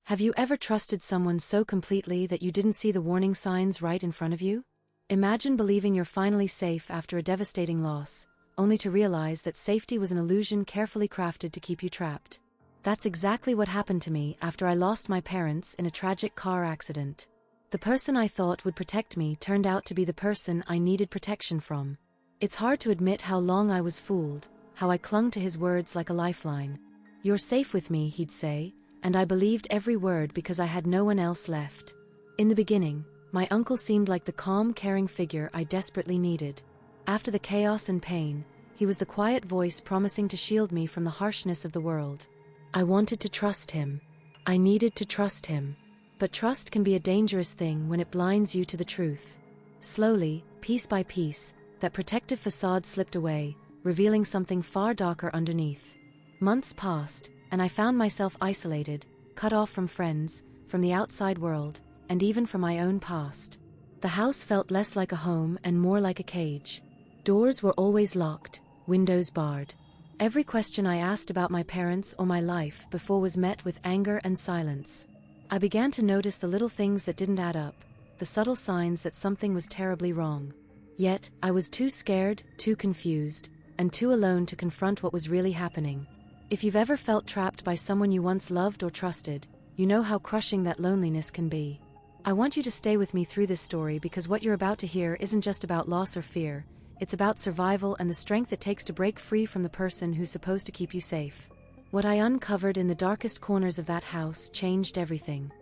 Have you ever trusted someone so completely that you didn't see the warning signs right in front of you? Imagine believing you're finally safe after a devastating loss, only to realize that safety was an illusion carefully crafted to keep you trapped. That's exactly what happened to me after I lost my parents in a tragic car accident. The person I thought would protect me turned out to be the person I needed protection from. It's hard to admit how long I was fooled, how I clung to his words like a lifeline. "You're safe with me," he'd say, and I believed every word because I had no one else left. In the beginning, my uncle seemed like the calm, caring figure I desperately needed. After the chaos and pain, he was the quiet voice promising to shield me from the harshness of the world. I wanted to trust him. I needed to trust him. But trust can be a dangerous thing when it blinds you to the truth. Slowly, piece by piece, that protective facade slipped away, revealing something far darker underneath. Months passed, and I found myself isolated, cut off from friends, from the outside world, and even from my own past. The house felt less like a home and more like a cage. Doors were always locked, windows barred. Every question I asked about my parents or my life before was met with anger and silence. I began to notice the little things that didn't add up, the subtle signs that something was terribly wrong. Yet, I was too scared, too confused, and too alone to confront what was really happening. If you've ever felt trapped by someone you once loved or trusted, you know how crushing that loneliness can be. I want you to stay with me through this story because what you're about to hear isn't just about loss or fear, it's about survival and the strength it takes to break free from the person who's supposed to keep you safe. What I uncovered in the darkest corners of that house changed everything.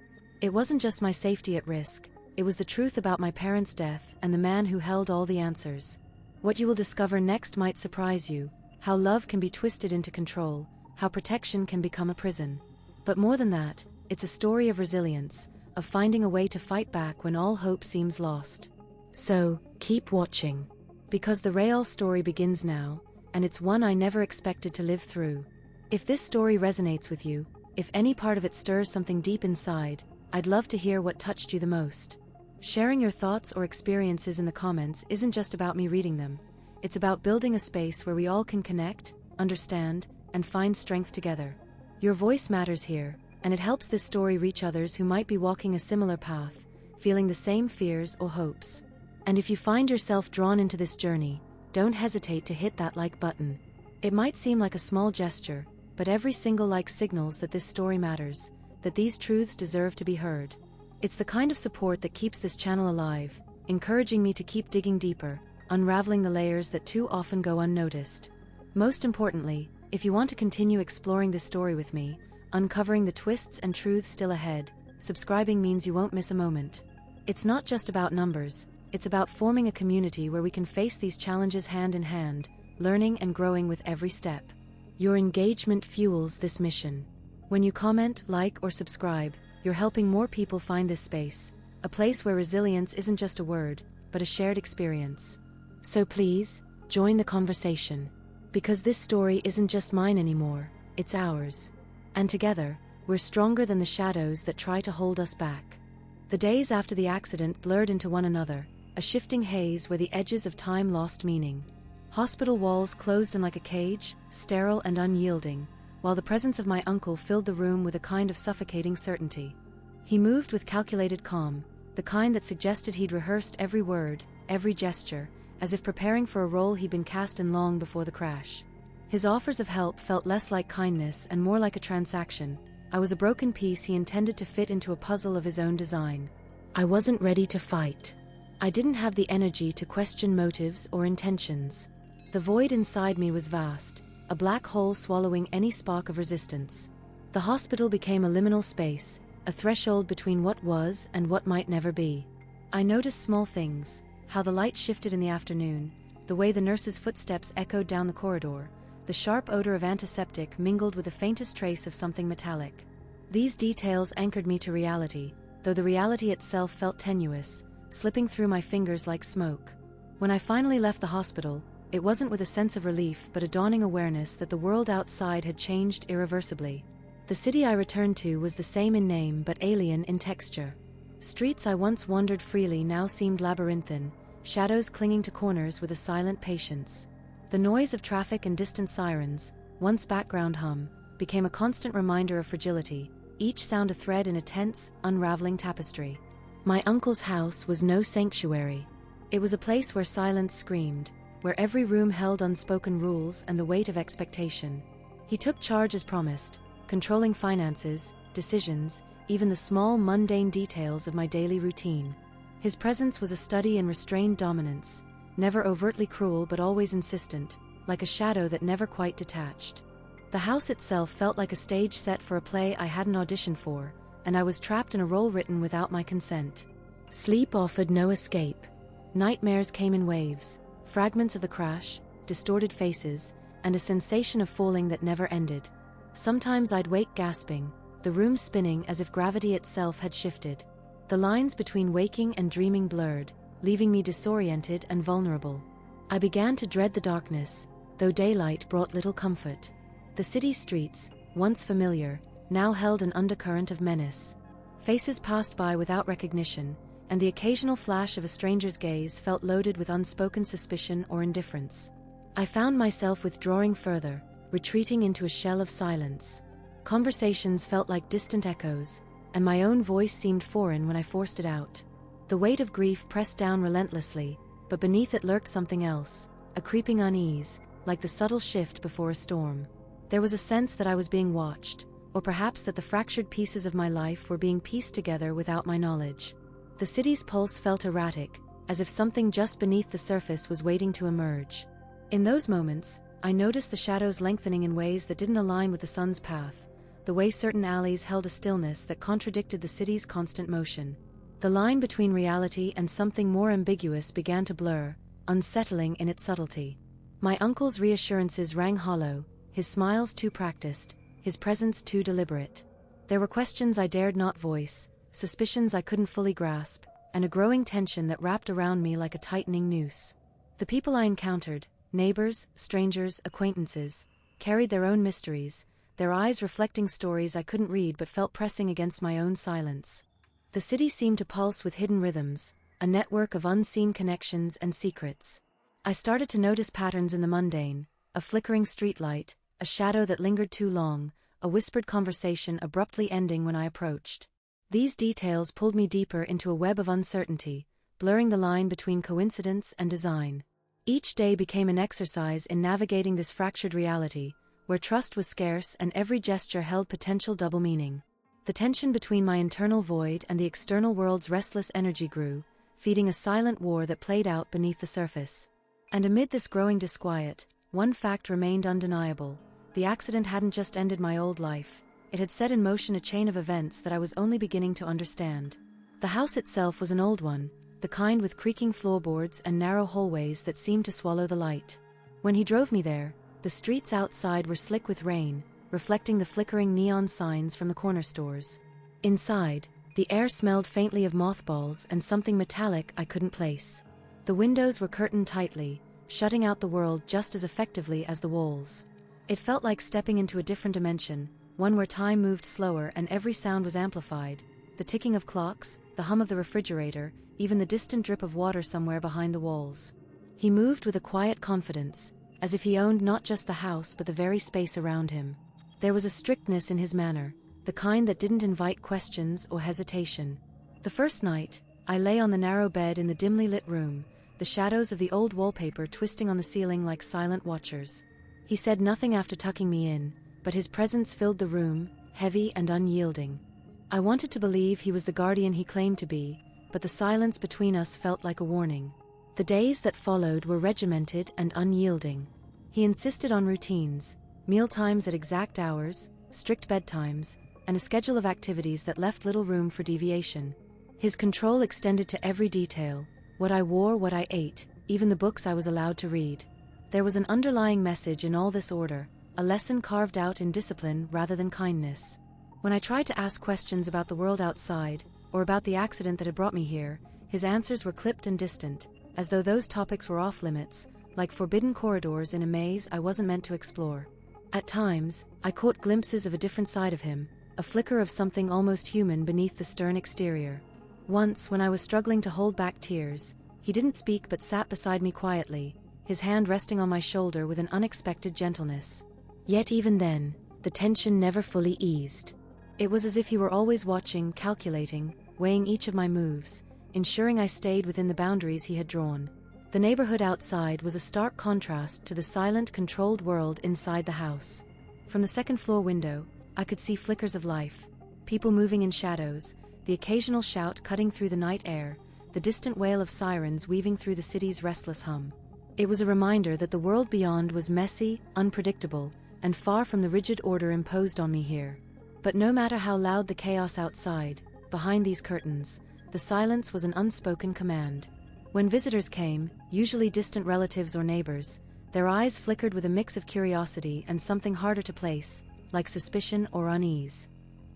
It wasn't just my safety at risk, it was the truth about my parents' death and the man who held all the answers. What you will discover next might surprise you, how love can be twisted into control, how protection can become a prison. But more than that, it's a story of resilience, of finding a way to fight back when all hope seems lost. So, keep watching. Because the real story begins now, and it's one I never expected to live through. If this story resonates with you, if any part of it stirs something deep inside, I'd love to hear what touched you the most. Sharing your thoughts or experiences in the comments isn't just about me reading them. It's about building a space where we all can connect, understand, and find strength together. Your voice matters here, and it helps this story reach others who might be walking a similar path, feeling the same fears or hopes. And if you find yourself drawn into this journey, don't hesitate to hit that like button. It might seem like a small gesture, but every single like signals that this story matters, that these truths deserve to be heard. It's the kind of support that keeps this channel alive, encouraging me to keep digging deeper, unraveling the layers that too often go unnoticed. Most importantly, if you want to continue exploring this story with me, uncovering the twists and truths still ahead, subscribing means you won't miss a moment. It's not just about numbers, it's about forming a community where we can face these challenges hand in hand, learning and growing with every step. Your engagement fuels this mission. When you comment, like, or subscribe, you're helping more people find this space, a place where resilience isn't just a word, but a shared experience. So please, join the conversation. Because this story isn't just mine anymore, it's ours. And together, we're stronger than the shadows that try to hold us back. The days after the accident blurred into one another, a shifting haze where the edges of time lost meaning. Hospital walls closed in like a cage, sterile and unyielding, while the presence of my uncle filled the room with a kind of suffocating certainty. He moved with calculated calm, the kind that suggested he'd rehearsed every word, every gesture, as if preparing for a role he'd been cast in long before the crash. His offers of help felt less like kindness and more like a transaction. I was a broken piece he intended to fit into a puzzle of his own design. I wasn't ready to fight. I didn't have the energy to question motives or intentions. The void inside me was vast, a black hole swallowing any spark of resistance. The hospital became a liminal space, a threshold between what was and what might never be. I noticed small things, how the light shifted in the afternoon, the way the nurse's footsteps echoed down the corridor, the sharp odor of antiseptic mingled with the faintest trace of something metallic. These details anchored me to reality, though the reality itself felt tenuous, slipping through my fingers like smoke. When I finally left the hospital, it wasn't with a sense of relief but a dawning awareness that the world outside had changed irreversibly. The city I returned to was the same in name but alien in texture. Streets I once wandered freely now seemed labyrinthine, shadows clinging to corners with a silent patience. The noise of traffic and distant sirens, once background hum, became a constant reminder of fragility, each sound a thread in a tense, unraveling tapestry. My uncle's house was no sanctuary. It was a place where silence screamed, where every room held unspoken rules and the weight of expectation. He took charge as promised, controlling finances, decisions, even the small, mundane details of my daily routine. His presence was a study in restrained dominance, never overtly cruel but always insistent, like a shadow that never quite detached. The house itself felt like a stage set for a play I hadn't auditioned for, and I was trapped in a role written without my consent. Sleep offered no escape. Nightmares came in waves, fragments of the crash, distorted faces, and a sensation of falling that never ended. Sometimes I'd wake gasping, the room spinning as if gravity itself had shifted. The lines between waking and dreaming blurred, leaving me disoriented and vulnerable. I began to dread the darkness, though daylight brought little comfort. The city streets, once familiar, now held an undercurrent of menace. Faces passed by without recognition, and the occasional flash of a stranger's gaze felt loaded with unspoken suspicion or indifference. I found myself withdrawing further, retreating into a shell of silence. Conversations felt like distant echoes, and my own voice seemed foreign when I forced it out. The weight of grief pressed down relentlessly, but beneath it lurked something else, a creeping unease, like the subtle shift before a storm. There was a sense that I was being watched, or perhaps that the fractured pieces of my life were being pieced together without my knowledge. The city's pulse felt erratic, as if something just beneath the surface was waiting to emerge. In those moments, I noticed the shadows lengthening in ways that didn't align with the sun's path, the way certain alleys held a stillness that contradicted the city's constant motion. The line between reality and something more ambiguous began to blur, unsettling in its subtlety. My uncle's reassurances rang hollow, his smiles too practiced, his presence too deliberate. There were questions I dared not voice, suspicions I couldn't fully grasp, and a growing tension that wrapped around me like a tightening noose. The people I encountered, neighbors, strangers, acquaintances, carried their own mysteries, their eyes reflecting stories I couldn't read but felt pressing against my own silence. The city seemed to pulse with hidden rhythms, a network of unseen connections and secrets. I started to notice patterns in the mundane, a flickering streetlight, a shadow that lingered too long, a whispered conversation abruptly ending when I approached. These details pulled me deeper into a web of uncertainty, blurring the line between coincidence and design. Each day became an exercise in navigating this fractured reality, where trust was scarce and every gesture held potential double meaning. The tension between my internal void and the external world's restless energy grew, feeding a silent war that played out beneath the surface. And amid this growing disquiet, one fact remained undeniable: the accident hadn't just ended my old life, it had set in motion a chain of events that I was only beginning to understand. The house itself was an old one, the kind with creaking floorboards and narrow hallways that seemed to swallow the light. When he drove me there, the streets outside were slick with rain, reflecting the flickering neon signs from the corner stores. Inside, the air smelled faintly of mothballs and something metallic I couldn't place. The windows were curtained tightly, shutting out the world just as effectively as the walls. It felt like stepping into a different dimension, one where time moved slower and every sound was amplified: the ticking of clocks, the hum of the refrigerator, even the distant drip of water somewhere behind the walls. He moved with a quiet confidence, as if he owned not just the house but the very space around him. There was a strictness in his manner, the kind that didn't invite questions or hesitation. The first night, I lay on the narrow bed in the dimly lit room, the shadows of the old wallpaper twisting on the ceiling like silent watchers. He said nothing after tucking me in, but his presence filled the room, heavy and unyielding. I wanted to believe he was the guardian he claimed to be, but the silence between us felt like a warning. The days that followed were regimented and unyielding. He insisted on routines, mealtimes at exact hours, strict bedtimes, and a schedule of activities that left little room for deviation. His control extended to every detail: what I wore, what I ate, even the books I was allowed to read. There was an underlying message in all this order, a lesson carved out in discipline rather than kindness. When I tried to ask questions about the world outside, or about the accident that had brought me here, his answers were clipped and distant, as though those topics were off-limits, like forbidden corridors in a maze I wasn't meant to explore. At times, I caught glimpses of a different side of him, a flicker of something almost human beneath the stern exterior. Once, when I was struggling to hold back tears, he didn't speak but sat beside me quietly, his hand resting on my shoulder with an unexpected gentleness. Yet even then, the tension never fully eased. It was as if he were always watching, calculating, weighing each of my moves, ensuring I stayed within the boundaries he had drawn. The neighborhood outside was a stark contrast to the silent, controlled world inside the house. From the second-floor window, I could see flickers of life, people moving in shadows, the occasional shout cutting through the night air, the distant wail of sirens weaving through the city's restless hum. It was a reminder that the world beyond was messy, unpredictable, and far from the rigid order imposed on me here. But no matter how loud the chaos outside, behind these curtains, the silence was an unspoken command. When visitors came, usually distant relatives or neighbors, their eyes flickered with a mix of curiosity and something harder to place, like suspicion or unease.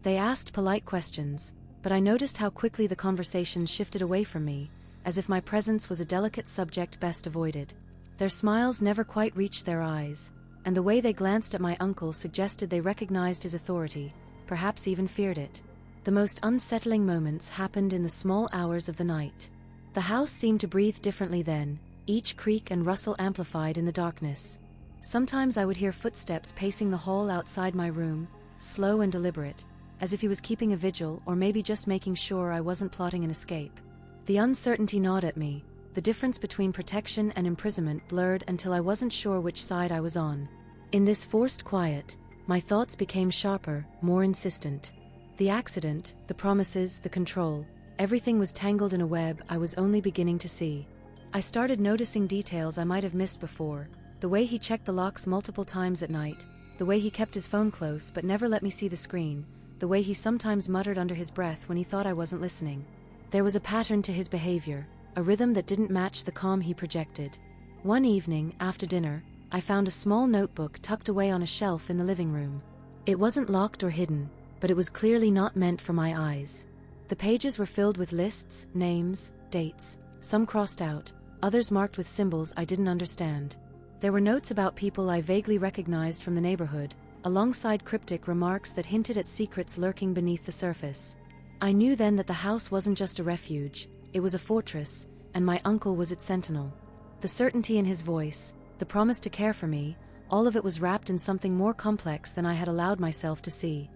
They asked polite questions, but I noticed how quickly the conversation shifted away from me, as if my presence was a delicate subject best avoided. Their smiles never quite reached their eyes, and the way they glanced at my uncle suggested they recognized his authority, perhaps even feared it. The most unsettling moments happened in the small hours of the night. The house seemed to breathe differently then, each creak and rustle amplified in the darkness. Sometimes I would hear footsteps pacing the hall outside my room, slow and deliberate, as if he was keeping a vigil or maybe just making sure I wasn't plotting an escape. The uncertainty gnawed at me, the difference between protection and imprisonment blurred until I wasn't sure which side I was on. In this forced quiet, my thoughts became sharper, more insistent. The accident, the promises, the control, everything was tangled in a web I was only beginning to see. I started noticing details I might have missed before, the way he checked the locks multiple times at night, the way he kept his phone close but never let me see the screen, the way he sometimes muttered under his breath when he thought I wasn't listening. There was a pattern to his behavior, a rhythm that didn't match the calm he projected. One evening, after dinner, I found a small notebook tucked away on a shelf in the living room. It wasn't locked or hidden, but it was clearly not meant for my eyes. The pages were filled with lists, names, dates, some crossed out, others marked with symbols I didn't understand. There were notes about people I vaguely recognized from the neighborhood, alongside cryptic remarks that hinted at secrets lurking beneath the surface. I knew then that the house wasn't just a refuge, it was a fortress, and my uncle was its sentinel. The certainty in his voice, the promise to care for me, all of it was wrapped in something more complex than I had allowed myself to see.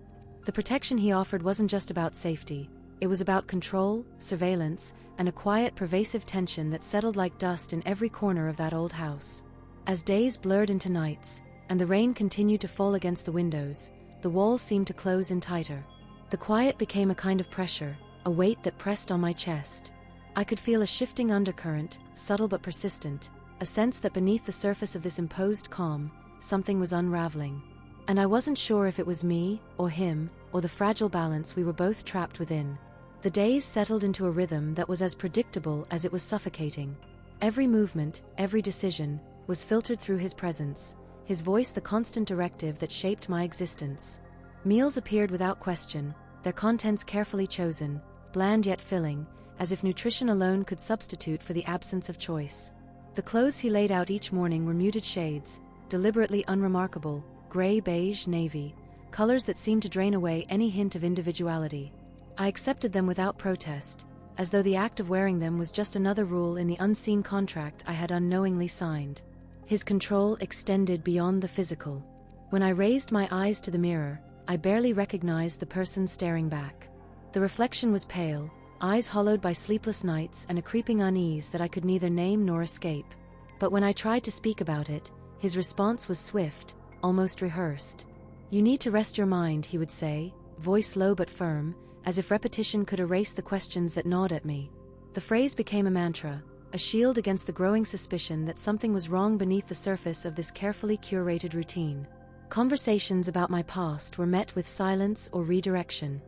The protection he offered wasn't just about safety, it was about control, surveillance, and a quiet, pervasive tension that settled like dust in every corner of that old house. As days blurred into nights, and the rain continued to fall against the windows, the walls seemed to close in tighter. The quiet became a kind of pressure, a weight that pressed on my chest. I could feel a shifting undercurrent, subtle but persistent, a sense that beneath the surface of this imposed calm, something was unraveling. And I wasn't sure if it was me, or him, or the fragile balance we were both trapped within. The days settled into a rhythm that was as predictable as it was suffocating. Every movement, every decision, was filtered through his presence, his voice the constant directive that shaped my existence. Meals appeared without question, their contents carefully chosen, bland yet filling, as if nutrition alone could substitute for the absence of choice. The clothes he laid out each morning were muted shades, deliberately unremarkable, gray, beige, navy, colors that seemed to drain away any hint of individuality. I accepted them without protest, as though the act of wearing them was just another rule in the unseen contract I had unknowingly signed. His control extended beyond the physical. When I raised my eyes to the mirror, I barely recognized the person staring back. The reflection was pale, eyes hollowed by sleepless nights and a creeping unease that I could neither name nor escape. But when I tried to speak about it, his response was swift, almost rehearsed. "You need to rest your mind," he would say, voice low but firm, as if repetition could erase the questions that gnawed at me. The phrase became a mantra, a shield against the growing suspicion that something was wrong beneath the surface of this carefully curated routine. Conversations about my past were met with silence or redirection.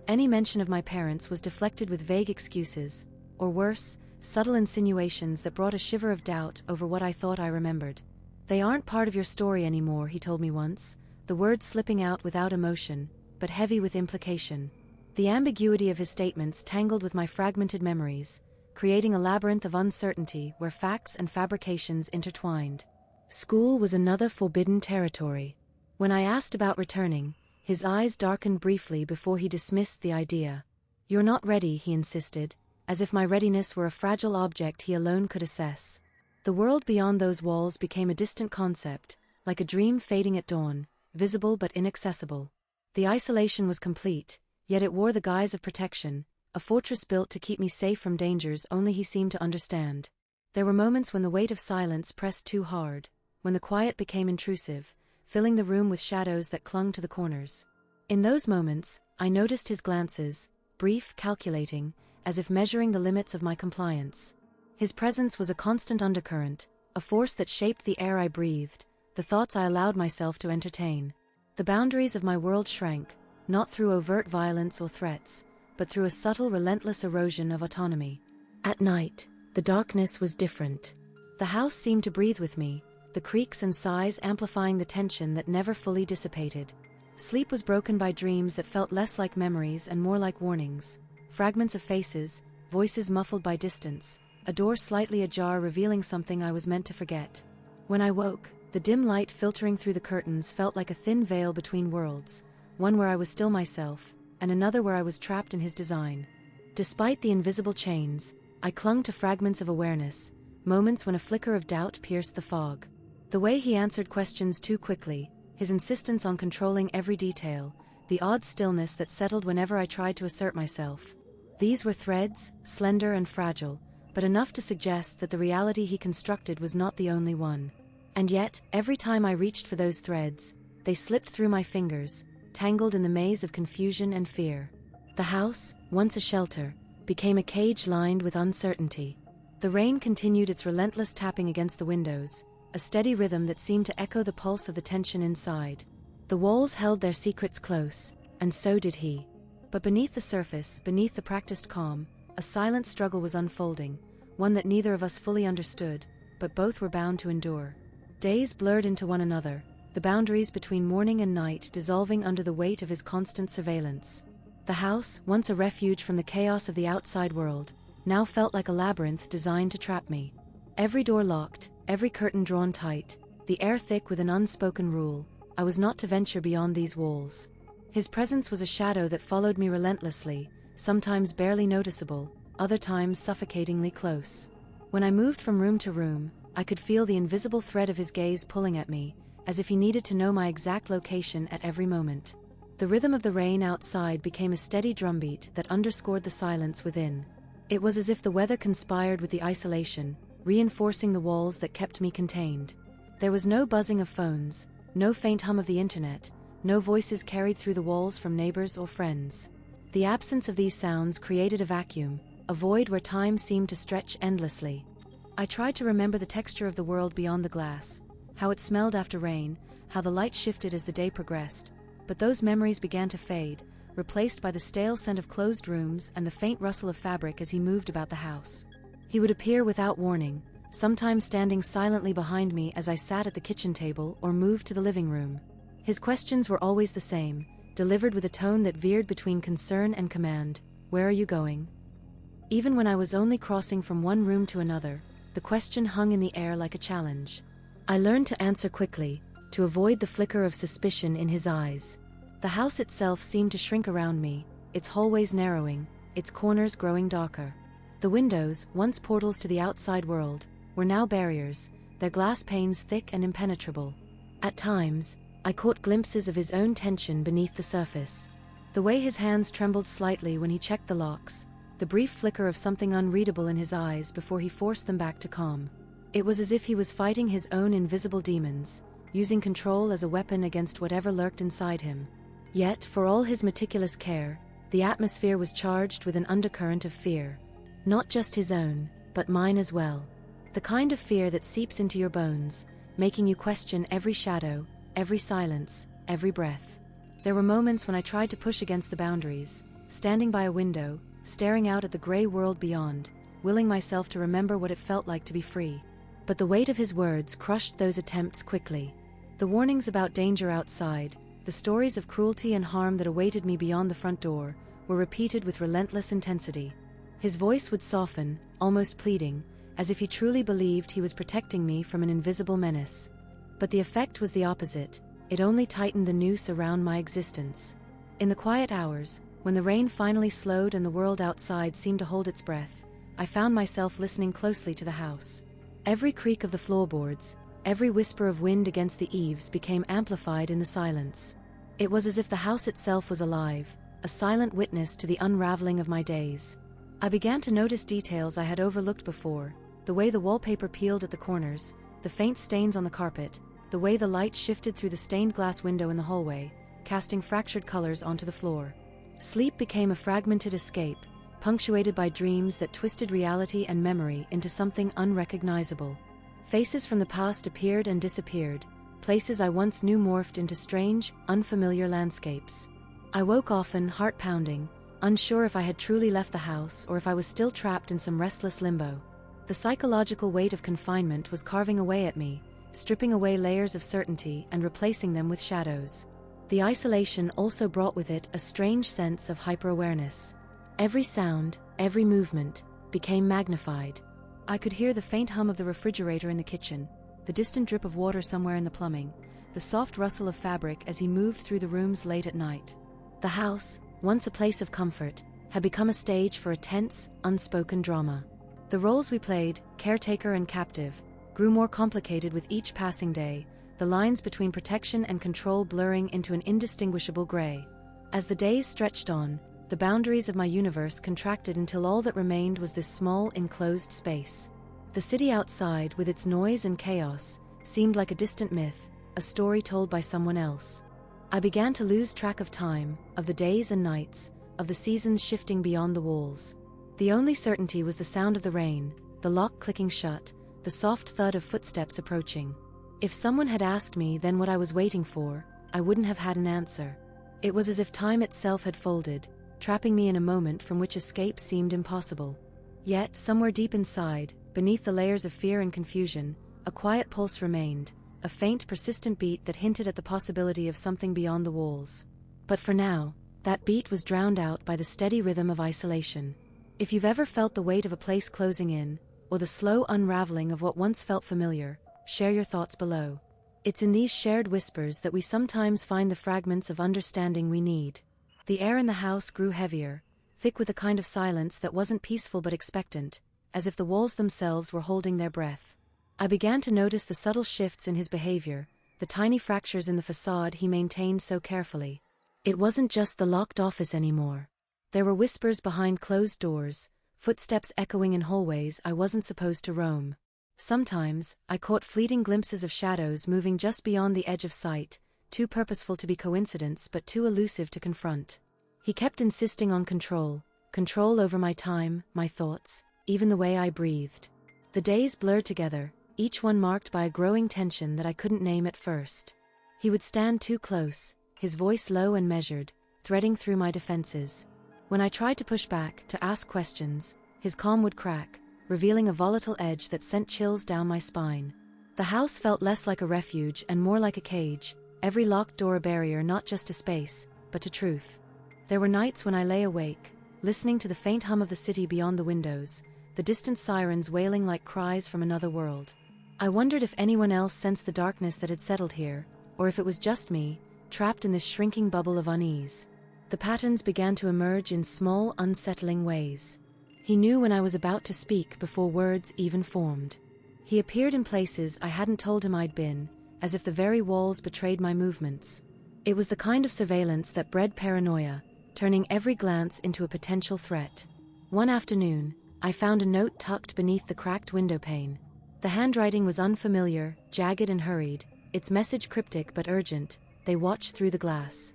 Any mention of my parents was deflected with vague excuses, or worse, subtle insinuations that brought a shiver of doubt over what I thought I remembered. "They aren't part of your story anymore," he told me once, the words slipping out without emotion, but heavy with implication. The ambiguity of his statements tangled with my fragmented memories, creating a labyrinth of uncertainty where facts and fabrications intertwined. School was another forbidden territory. When I asked about returning, his eyes darkened briefly before he dismissed the idea. "You're not ready," he insisted, as if my readiness were a fragile object he alone could assess. The world beyond those walls became a distant concept, like a dream fading at dawn, visible but inaccessible. The isolation was complete, yet it wore the guise of protection, a fortress built to keep me safe from dangers only he seemed to understand. There were moments when the weight of silence pressed too hard, when the quiet became intrusive, filling the room with shadows that clung to the corners. In those moments, I noticed his glances, brief, calculating, as if measuring the limits of my compliance. His presence was a constant undercurrent, a force that shaped the air I breathed, the thoughts I allowed myself to entertain. The boundaries of my world shrank, not through overt violence or threats, but through a subtle, relentless erosion of autonomy. At night, the darkness was different. The house seemed to breathe with me, the creaks and sighs amplifying the tension that never fully dissipated. Sleep was broken by dreams that felt less like memories and more like warnings. Fragments of faces, voices muffled by distance, a door slightly ajar revealing something I was meant to forget. When I woke, the dim light filtering through the curtains felt like a thin veil between worlds, one where I was still myself, and another where I was trapped in his design. Despite the invisible chains, I clung to fragments of awareness, moments when a flicker of doubt pierced the fog. The way he answered questions too quickly, his insistence on controlling every detail, the odd stillness that settled whenever I tried to assert myself. These were threads, slender and fragile, but enough to suggest that the reality he constructed was not the only one. And yet, every time I reached for those threads, they slipped through my fingers, tangled in the maze of confusion and fear. The house, once a shelter, became a cage lined with uncertainty. The rain continued its relentless tapping against the windows, a steady rhythm that seemed to echo the pulse of the tension inside. The walls held their secrets close, and so did he. But beneath the surface, beneath the practiced calm, a silent struggle was unfolding, one that neither of us fully understood, but both were bound to endure. Days blurred into one another, the boundaries between morning and night dissolving under the weight of his constant surveillance. The house, once a refuge from the chaos of the outside world, now felt like a labyrinth designed to trap me. Every door locked, every curtain drawn tight, the air thick with an unspoken rule, I was not to venture beyond these walls. His presence was a shadow that followed me relentlessly, sometimes barely noticeable, other times suffocatingly close. When I moved from room to room, I could feel the invisible thread of his gaze pulling at me, as if he needed to know my exact location at every moment. The rhythm of the rain outside became a steady drumbeat that underscored the silence within. It was as if the weather conspired with the isolation, reinforcing the walls that kept me contained. There was no buzzing of phones, no faint hum of the internet, no voices carried through the walls from neighbors or friends. The absence of these sounds created a vacuum, a void where time seemed to stretch endlessly. I tried to remember the texture of the world beyond the glass, how it smelled after rain, how the light shifted as the day progressed, but those memories began to fade, replaced by the stale scent of closed rooms and the faint rustle of fabric as he moved about the house. He would appear without warning, sometimes standing silently behind me as I sat at the kitchen table or moved to the living room. His questions were always the same, delivered with a tone that veered between concern and command. "Where are you going?" Even when I was only crossing from one room to another, the question hung in the air like a challenge. I learned to answer quickly, to avoid the flicker of suspicion in his eyes. The house itself seemed to shrink around me, its hallways narrowing, its corners growing darker. The windows, once portals to the outside world, were now barriers, their glass panes thick and impenetrable. At times, I caught glimpses of his own tension beneath the surface. The way his hands trembled slightly when he checked the locks, the brief flicker of something unreadable in his eyes before he forced them back to calm. It was as if he was fighting his own invisible demons, using control as a weapon against whatever lurked inside him. Yet, for all his meticulous care, the atmosphere was charged with an undercurrent of fear. Not just his own, but mine as well. The kind of fear that seeps into your bones, making you question every shadow, every silence, every breath. There were moments when I tried to push against the boundaries, standing by a window, staring out at the gray world beyond, willing myself to remember what it felt like to be free. But the weight of his words crushed those attempts quickly. The warnings about danger outside, the stories of cruelty and harm that awaited me beyond the front door, were repeated with relentless intensity. His voice would soften, almost pleading, as if he truly believed he was protecting me from an invisible menace. But the effect was the opposite. It only tightened the noose around my existence. In the quiet hours, when the rain finally slowed and the world outside seemed to hold its breath, I found myself listening closely to the house. Every creak of the floorboards, every whisper of wind against the eaves became amplified in the silence. It was as if the house itself was alive, a silent witness to the unraveling of my days. I began to notice details I had overlooked before, the way the wallpaper peeled at the corners, the faint stains on the carpet, the way the light shifted through the stained glass window in the hallway, casting fractured colors onto the floor. Sleep became a fragmented escape, punctuated by dreams that twisted reality and memory into something unrecognizable. Faces from the past appeared and disappeared, places I once knew morphed into strange, unfamiliar landscapes. I woke often, heart pounding, unsure if I had truly left the house or if I was still trapped in some restless limbo. The psychological weight of confinement was carving away at me, stripping away layers of certainty and replacing them with shadows. The isolation also brought with it a strange sense of hyper-awareness. Every sound, every movement, became magnified. I could hear the faint hum of the refrigerator in the kitchen, the distant drip of water somewhere in the plumbing, the soft rustle of fabric as he moved through the rooms late at night. The house, once a place of comfort, had become a stage for a tense, unspoken drama. The roles we played, caretaker and captive, grew more complicated with each passing day, the lines between protection and control blurring into an indistinguishable gray. As the days stretched on, the boundaries of my universe contracted until all that remained was this small, enclosed space. The city outside, with its noise and chaos, seemed like a distant myth, a story told by someone else. I began to lose track of time, of the days and nights, of the seasons shifting beyond the walls. The only certainty was the sound of the rain, the lock clicking shut, the soft thud of footsteps approaching. If someone had asked me then what I was waiting for, I wouldn't have had an answer. It was as if time itself had folded, trapping me in a moment from which escape seemed impossible. Yet, somewhere deep inside, beneath the layers of fear and confusion, a quiet pulse remained, a faint, persistent beat that hinted at the possibility of something beyond the walls. But for now, that beat was drowned out by the steady rhythm of isolation. If you've ever felt the weight of a place closing in, or the slow unraveling of what once felt familiar, share your thoughts below. It's in these shared whispers that we sometimes find the fragments of understanding we need. The air in the house grew heavier, thick with a kind of silence that wasn't peaceful but expectant, as if the walls themselves were holding their breath. I began to notice the subtle shifts in his behavior, the tiny fractures in the facade he maintained so carefully. It wasn't just the locked office anymore. There were whispers behind closed doors, footsteps echoing in hallways I wasn't supposed to roam. Sometimes, I caught fleeting glimpses of shadows moving just beyond the edge of sight, too purposeful to be coincidence but too elusive to confront. He kept insisting on control over my time, my thoughts, even the way I breathed. The days blurred together, each one marked by a growing tension that I couldn't name at first. He would stand too close, his voice low and measured, threading through my defenses. When I tried to push back, to ask questions, his calm would crack, revealing a volatile edge that sent chills down my spine. The house felt less like a refuge and more like a cage, every locked door a barrier not just to space, but to truth. There were nights when I lay awake, listening to the faint hum of the city beyond the windows, the distant sirens wailing like cries from another world. I wondered if anyone else sensed the darkness that had settled here, or if it was just me, trapped in this shrinking bubble of unease. The patterns began to emerge in small, unsettling ways. He knew when I was about to speak before words even formed. He appeared in places I hadn't told him I'd been, as if the very walls betrayed my movements. It was the kind of surveillance that bred paranoia, turning every glance into a potential threat. One afternoon, I found a note tucked beneath the cracked window pane. The handwriting was unfamiliar, jagged and hurried, its message cryptic but urgent. They watched through the glass.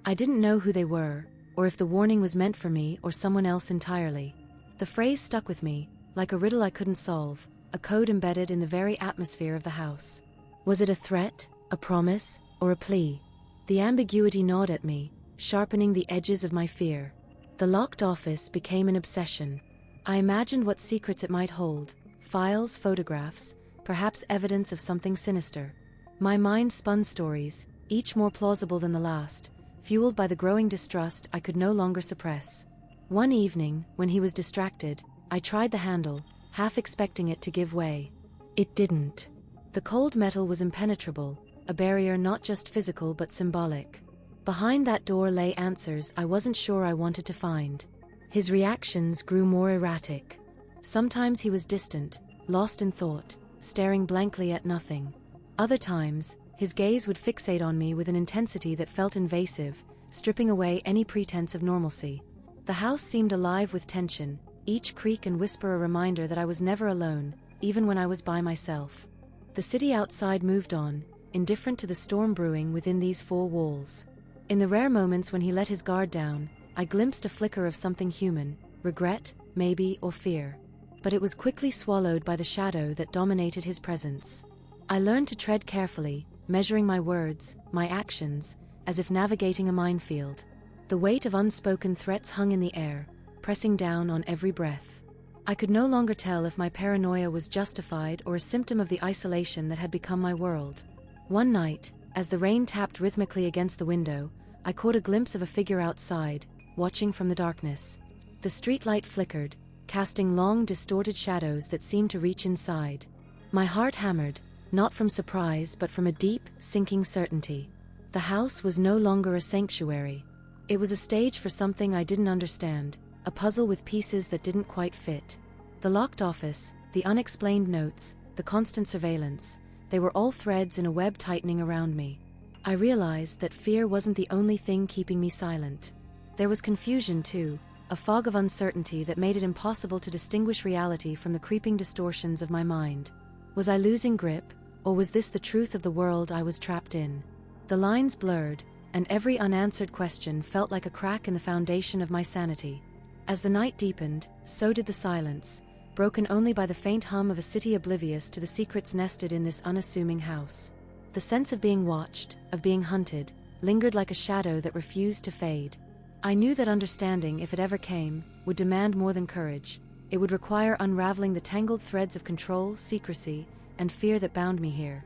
I didn't know who they were, or if the warning was meant for me or someone else entirely. The phrase stuck with me, like a riddle I couldn't solve, a code embedded in the very atmosphere of the house. Was it a threat, a promise, or a plea? The ambiguity gnawed at me, sharpening the edges of my fear. The locked office became an obsession. I imagined what secrets it might hold, files, photographs, perhaps evidence of something sinister. My mind spun stories, each more plausible than the last, fueled by the growing distrust I could no longer suppress. One evening, when he was distracted, I tried the handle, half expecting it to give way. It didn't. The cold metal was impenetrable, a barrier not just physical but symbolic. Behind that door lay answers I wasn't sure I wanted to find. His reactions grew more erratic. Sometimes he was distant, lost in thought, staring blankly at nothing. Other times, His gaze would fixate on me with an intensity that felt invasive, stripping away any pretense of normalcy. The house seemed alive with tension, each creak and whisper a reminder that I was never alone, even when I was by myself. The city outside moved on, indifferent to the storm brewing within these four walls. In the rare moments when he let his guard down, I glimpsed a flicker of something human, regret, maybe, or fear. But it was quickly swallowed by the shadow that dominated his presence. I learned to tread carefully, measuring my words, my actions, as if navigating a minefield. The weight of unspoken threats hung in the air, pressing down on every breath. I could no longer tell if my paranoia was justified or a symptom of the isolation that had become my world. One night, as the rain tapped rhythmically against the window, I caught a glimpse of a figure outside, watching from the darkness. The streetlight flickered, casting long, distorted shadows that seemed to reach inside. My heart hammered, not from surprise but from a deep, sinking certainty. The house was no longer a sanctuary. It was a stage for something I didn't understand, a puzzle with pieces that didn't quite fit. The locked office, the unexplained notes, the constant surveillance, they were all threads in a web tightening around me. I realized that fear wasn't the only thing keeping me silent. There was confusion too, a fog of uncertainty that made it impossible to distinguish reality from the creeping distortions of my mind. Was I losing grip, or was this the truth of the world I was trapped in? The lines blurred, and every unanswered question felt like a crack in the foundation of my sanity. As the night deepened, so did the silence, broken only by the faint hum of a city oblivious to the secrets nested in this unassuming house. The sense of being watched, of being hunted, lingered like a shadow that refused to fade. I knew that understanding, if it ever came, would demand more than courage. It would require unraveling the tangled threads of control, secrecy, and fear that bound me here.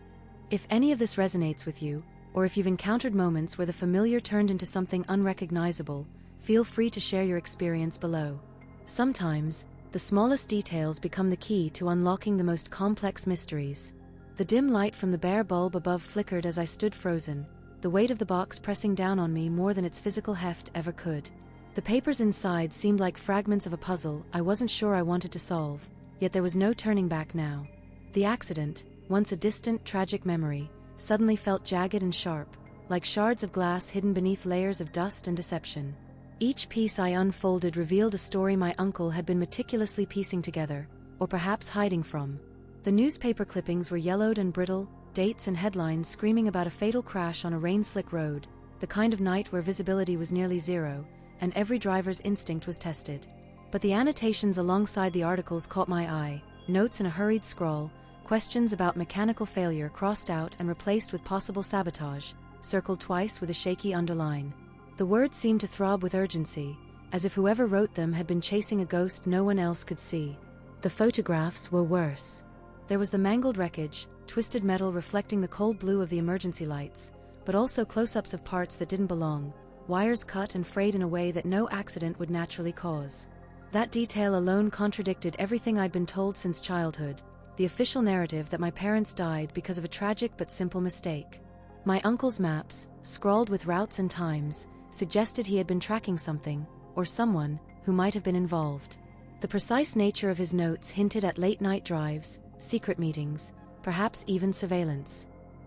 If any of this resonates with you, or if you've encountered moments where the familiar turned into something unrecognizable, feel free to share your experience below. Sometimes, the smallest details become the key to unlocking the most complex mysteries. The dim light from the bare bulb above flickered as I stood frozen, the weight of the box pressing down on me more than its physical heft ever could. The papers inside seemed like fragments of a puzzle I wasn't sure I wanted to solve, yet there was no turning back now. The accident, once a distant, tragic memory, suddenly felt jagged and sharp, like shards of glass hidden beneath layers of dust and deception. Each piece I unfolded revealed a story my uncle had been meticulously piecing together, or perhaps hiding from. The newspaper clippings were yellowed and brittle, dates and headlines screaming about a fatal crash on a rain-slick road, the kind of night where visibility was nearly zero, and every driver's instinct was tested. But the annotations alongside the articles caught my eye, notes in a hurried scrawl, questions about mechanical failure crossed out and replaced with possible sabotage, circled twice with a shaky underline. The words seemed to throb with urgency, as if whoever wrote them had been chasing a ghost no one else could see. The photographs were worse. There was the mangled wreckage, twisted metal reflecting the cold blue of the emergency lights, but also close-ups of parts that didn't belong, wires cut and frayed in a way that no accident would naturally cause. That detail alone contradicted everything I'd been told since childhood, the official narrative that my parents died because of a tragic but simple mistake. My uncle's maps, scrawled with routes and times, suggested he had been tracking something, or someone, who might have been involved. The precise nature of his notes hinted at late-night drives, secret meetings, perhaps even surveillance.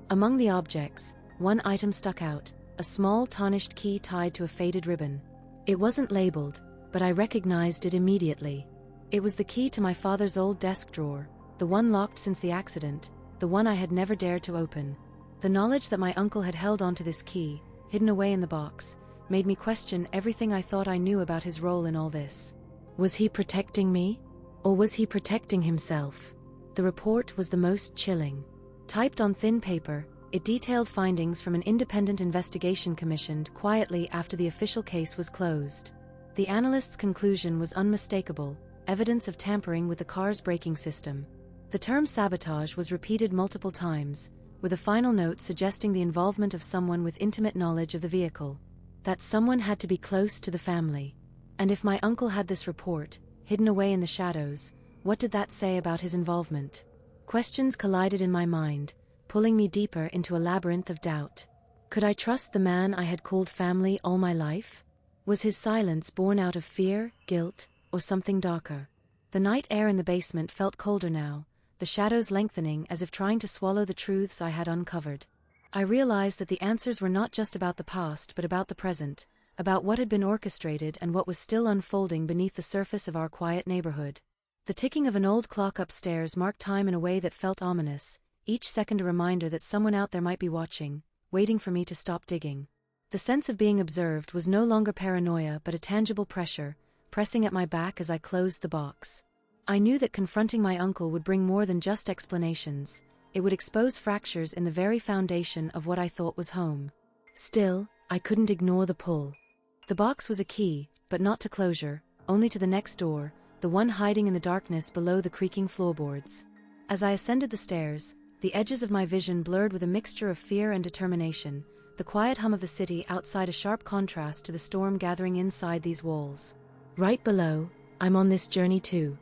Among the objects, one item stuck out, a small tarnished key tied to a faded ribbon. It wasn't labeled, but I recognized it immediately. It was the key to my father's old desk drawer, the one locked since the accident, the one I had never dared to open. The knowledge that my uncle had held onto this key, hidden away in the box, made me question everything I thought I knew about his role in all this. Was he protecting me? Or was he protecting himself? The report was the most chilling. Typed on thin paper, it detailed findings from an independent investigation commissioned quietly after the official case was closed. The analyst's conclusion was unmistakable, evidence of tampering with the car's braking system. The term sabotage was repeated multiple times, with a final note suggesting the involvement of someone with intimate knowledge of the vehicle. That someone had to be close to the family. And if my uncle had this report, hidden away in the shadows, what did that say about his involvement? Questions collided in my mind, pulling me deeper into a labyrinth of doubt. Could I trust the man I had called family all my life? Was his silence born out of fear, guilt, or something darker? The night air in the basement felt colder now, the shadows lengthening as if trying to swallow the truths I had uncovered. I realized that the answers were not just about the past but about the present, about what had been orchestrated and what was still unfolding beneath the surface of our quiet neighborhood. The ticking of an old clock upstairs marked time in a way that felt ominous, each second a reminder that someone out there might be watching, waiting for me to stop digging. The sense of being observed was no longer paranoia but a tangible pressure, pressing at my back as I closed the box. I knew that confronting my uncle would bring more than just explanations. It would expose fractures in the very foundation of what I thought was home. Still, I couldn't ignore the pull. The box was a key, but not to closure, only to the next door, the one hiding in the darkness below the creaking floorboards. As I ascended the stairs, the edges of my vision blurred with a mixture of fear and determination, the quiet hum of the city outside a sharp contrast to the storm gathering inside these walls. Right below, I'm on this journey too.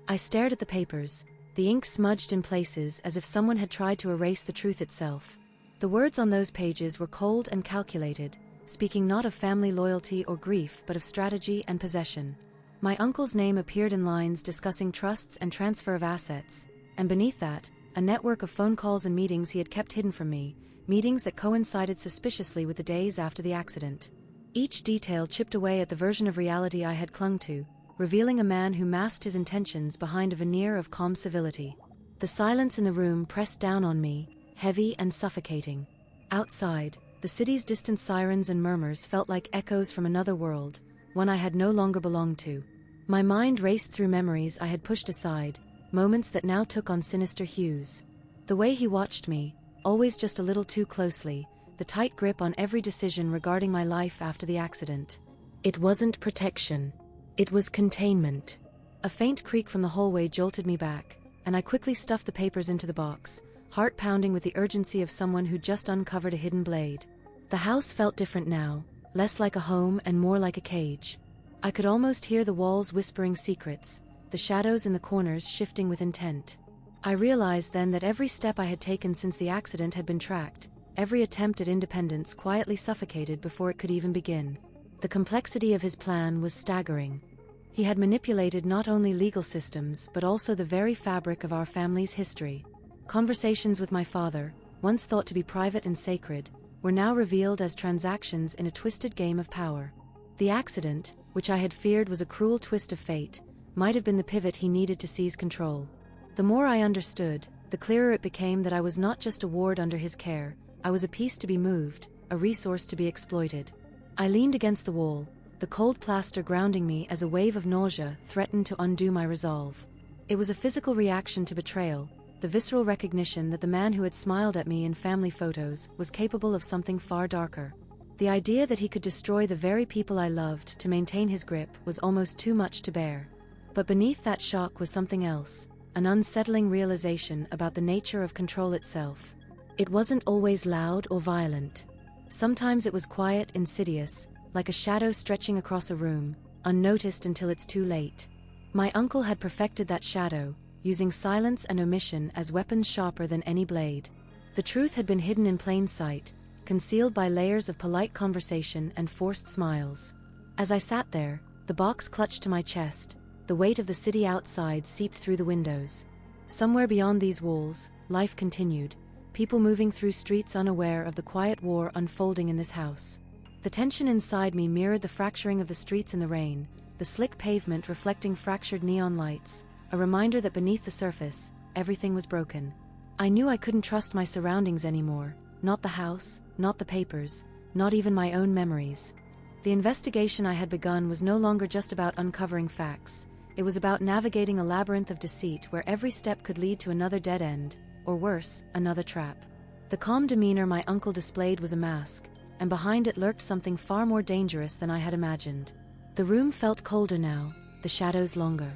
I stared at the papers, the ink smudged in places as if someone had tried to erase the truth itself. The words on those pages were cold and calculated, speaking not of family loyalty or grief but of strategy and possession. My uncle's name appeared in lines discussing trusts and transfer of assets, and beneath that, a network of phone calls and meetings he had kept hidden from me, meetings that coincided suspiciously with the days after the accident. Each detail chipped away at the version of reality I had clung to, revealing a man who masked his intentions behind a veneer of calm civility. The silence in the room pressed down on me, heavy and suffocating. Outside, the city's distant sirens and murmurs felt like echoes from another world, one I had no longer belonged to. My mind raced through memories I had pushed aside, moments that now took on sinister hues. The way he watched me, always just a little too closely, the tight grip on every decision regarding my life after the accident. It wasn't protection. It was containment. A faint creak from the hallway jolted me back, and I quickly stuffed the papers into the box, heart pounding with the urgency of someone who just uncovered a hidden blade. The house felt different now, less like a home and more like a cage. I could almost hear the walls whispering secrets, the shadows in the corners shifting with intent. I realized then that every step I had taken since the accident had been tracked, every attempt at independence quietly suffocated before it could even begin. The complexity of his plan was staggering. He had manipulated not only legal systems but also the very fabric of our family's history. Conversations with my father, once thought to be private and sacred, were now revealed as transactions in a twisted game of power. The accident, which I had feared was a cruel twist of fate, might have been the pivot he needed to seize control. The more I understood, the clearer it became that I was not just a ward under his care, I was a piece to be moved, a resource to be exploited. I leaned against the wall, the cold plaster grounding me as a wave of nausea threatened to undo my resolve. It was a physical reaction to betrayal, the visceral recognition that the man who had smiled at me in family photos was capable of something far darker. The idea that he could destroy the very people I loved to maintain his grip was almost too much to bear. But beneath that shock was something else, an unsettling realization about the nature of control itself. It wasn't always loud or violent. Sometimes it was quiet, insidious, like a shadow stretching across a room, unnoticed until it's too late. My uncle had perfected that shadow, using silence and omission as weapons sharper than any blade. The truth had been hidden in plain sight, concealed by layers of polite conversation and forced smiles. As I sat there, the box clutched to my chest, the weight of the city outside seeped through the windows. Somewhere beyond these walls, life continued, people moving through streets unaware of the quiet war unfolding in this house. The tension inside me mirrored the fracturing of the streets in the rain, the slick pavement reflecting fractured neon lights, a reminder that beneath the surface, everything was broken. I knew I couldn't trust my surroundings anymore, not the house, not the papers, not even my own memories. The investigation I had begun was no longer just about uncovering facts, it was about navigating a labyrinth of deceit where every step could lead to another dead end, or worse, another trap. The calm demeanor my uncle displayed was a mask, and behind it lurked something far more dangerous than I had imagined. The room felt colder now, the shadows longer.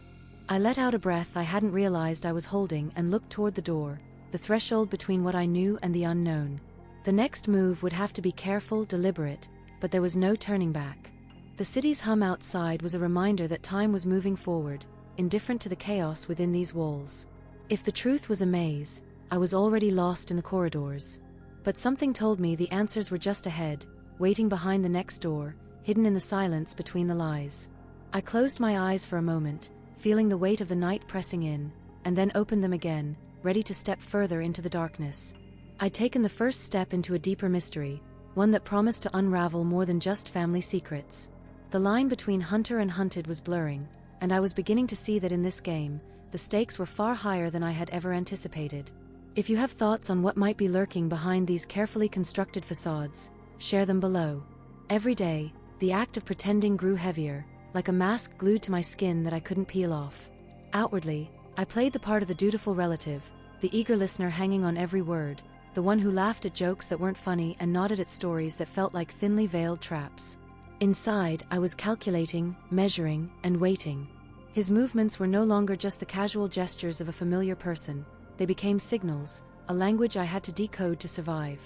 I let out a breath I hadn't realized I was holding and looked toward the door, the threshold between what I knew and the unknown. The next move would have to be careful, deliberate, but there was no turning back. The city's hum outside was a reminder that time was moving forward, indifferent to the chaos within these walls. If the truth was a maze, I was already lost in the corridors. But something told me the answers were just ahead, waiting behind the next door, hidden in the silence between the lies. I closed my eyes for a moment, feeling the weight of the night pressing in, and then opened them again, ready to step further into the darkness. I'd taken the first step into a deeper mystery, one that promised to unravel more than just family secrets. The line between hunter and hunted was blurring, and I was beginning to see that in this game, the stakes were far higher than I had ever anticipated. If you have thoughts on what might be lurking behind these carefully constructed facades, share them below. Every day, the act of pretending grew heavier, like a mask glued to my skin that I couldn't peel off. Outwardly, I played the part of the dutiful relative, the eager listener hanging on every word, the one who laughed at jokes that weren't funny and nodded at stories that felt like thinly veiled traps. Inside, I was calculating, measuring, and waiting. His movements were no longer just the casual gestures of a familiar person. They became signals, a language I had to decode to survive.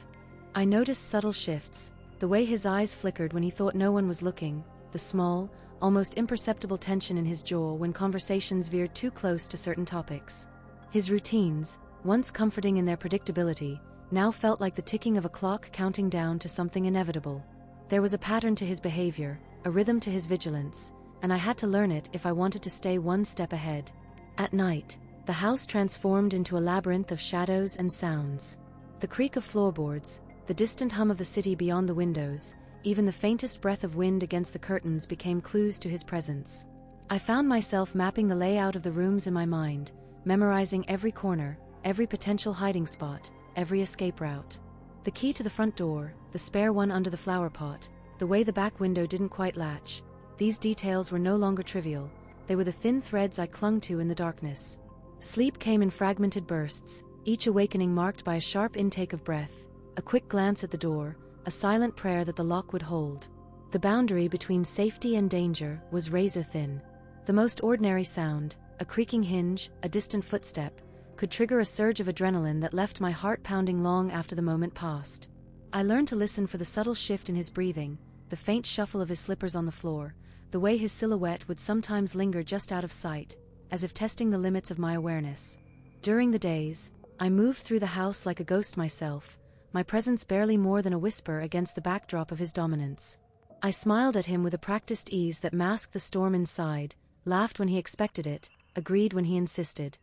I noticed subtle shifts, the way his eyes flickered when he thought no one was looking, the small, almost imperceptible tension in his jaw when conversations veered too close to certain topics. His routines, once comforting in their predictability, now felt like the ticking of a clock counting down to something inevitable. There was a pattern to his behavior, a rhythm to his vigilance, and I had to learn it if I wanted to stay one step ahead. At night, the house transformed into a labyrinth of shadows and sounds. The creak of floorboards, the distant hum of the city beyond the windows, even the faintest breath of wind against the curtains became clues to his presence. I found myself mapping the layout of the rooms in my mind, memorizing every corner, every potential hiding spot, every escape route. The key to the front door, the spare one under the flower pot, the way the back window didn't quite latch. These details were no longer trivial. They were the thin threads I clung to in the darkness. Sleep came in fragmented bursts, each awakening marked by a sharp intake of breath, a quick glance at the door, a silent prayer that the lock would hold. The boundary between safety and danger was razor-thin. The most ordinary sound, a creaking hinge, a distant footstep, could trigger a surge of adrenaline that left my heart pounding long after the moment passed. I learned to listen for the subtle shift in his breathing, the faint shuffle of his slippers on the floor, the way his silhouette would sometimes linger just out of sight, as if testing the limits of my awareness. During the days, I moved through the house like a ghost myself, my presence barely more than a whisper against the backdrop of his dominance. I smiled at him with a practiced ease that masked the storm inside, laughed when he expected it, agreed when he insisted.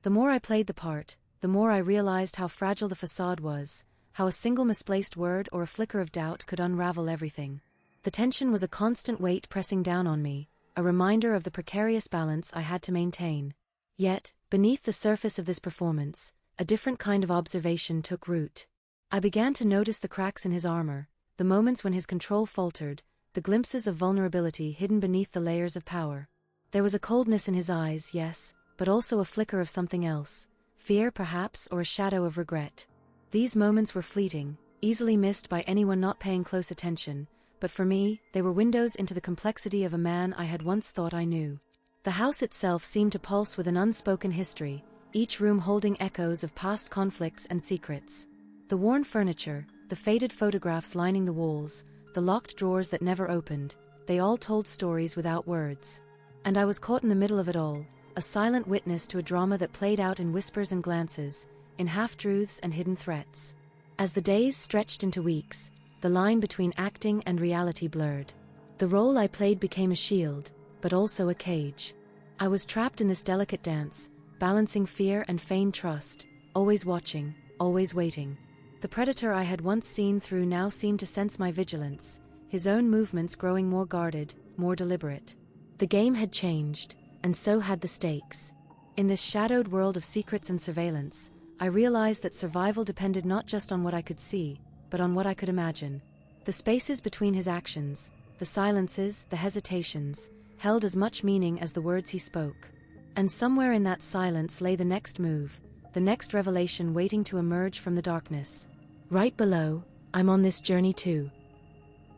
The more I played the part, the more I realized how fragile the facade was, how a single misplaced word or a flicker of doubt could unravel everything. The tension was a constant weight pressing down on me, a reminder of the precarious balance I had to maintain. Yet, beneath the surface of this performance, a different kind of observation took root. I began to notice the cracks in his armor, the moments when his control faltered, the glimpses of vulnerability hidden beneath the layers of power. There was a coldness in his eyes, yes, but also a flicker of something else, fear perhaps, or a shadow of regret. These moments were fleeting, easily missed by anyone not paying close attention, but for me, they were windows into the complexity of a man I had once thought I knew. The house itself seemed to pulse with an unspoken history, each room holding echoes of past conflicts and secrets. The worn furniture, the faded photographs lining the walls, the locked drawers that never opened, they all told stories without words. And I was caught in the middle of it all, a silent witness to a drama that played out in whispers and glances, in half-truths and hidden threats. As the days stretched into weeks, the line between acting and reality blurred. The role I played became a shield, but also a cage. I was trapped in this delicate dance, balancing fear and feigned trust, always watching, always waiting. The predator I had once seen through now seemed to sense my vigilance, his own movements growing more guarded, more deliberate. The game had changed, and so had the stakes. In this shadowed world of secrets and surveillance, I realized that survival depended not just on what I could see, but on what I could imagine. The spaces between his actions, the silences, the hesitations, held as much meaning as the words he spoke. And somewhere in that silence lay the next move, the next revelation waiting to emerge from the darkness. Right below, I'm on this journey too.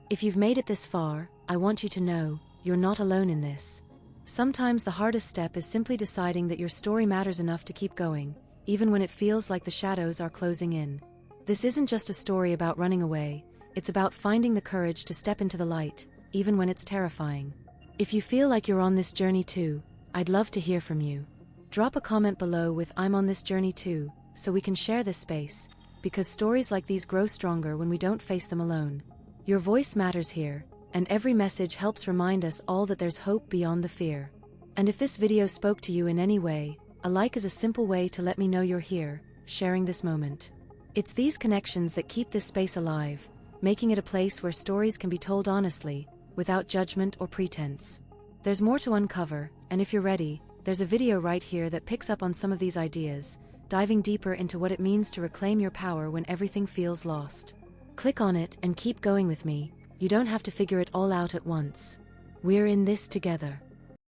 If you've made it this far, I want you to know, you're not alone in this. Sometimes the hardest step is simply deciding that your story matters enough to keep going, even when it feels like the shadows are closing in. This isn't just a story about running away, it's about finding the courage to step into the light, even when it's terrifying. If you feel like you're on this journey too, I'd love to hear from you. Drop a comment below with "I'm on this journey too," so we can share this space, because stories like these grow stronger when we don't face them alone. Your voice matters here, and every message helps remind us all that there's hope beyond the fear. And if this video spoke to you in any way, a like is a simple way to let me know you're here, sharing this moment. It's these connections that keep this space alive, making it a place where stories can be told honestly, without judgment or pretense. There's more to uncover, and if you're ready, there's a video right here that picks up on some of these ideas, diving deeper into what it means to reclaim your power when everything feels lost. Click on it and keep going with me. You don't have to figure it all out at once. We're in this together.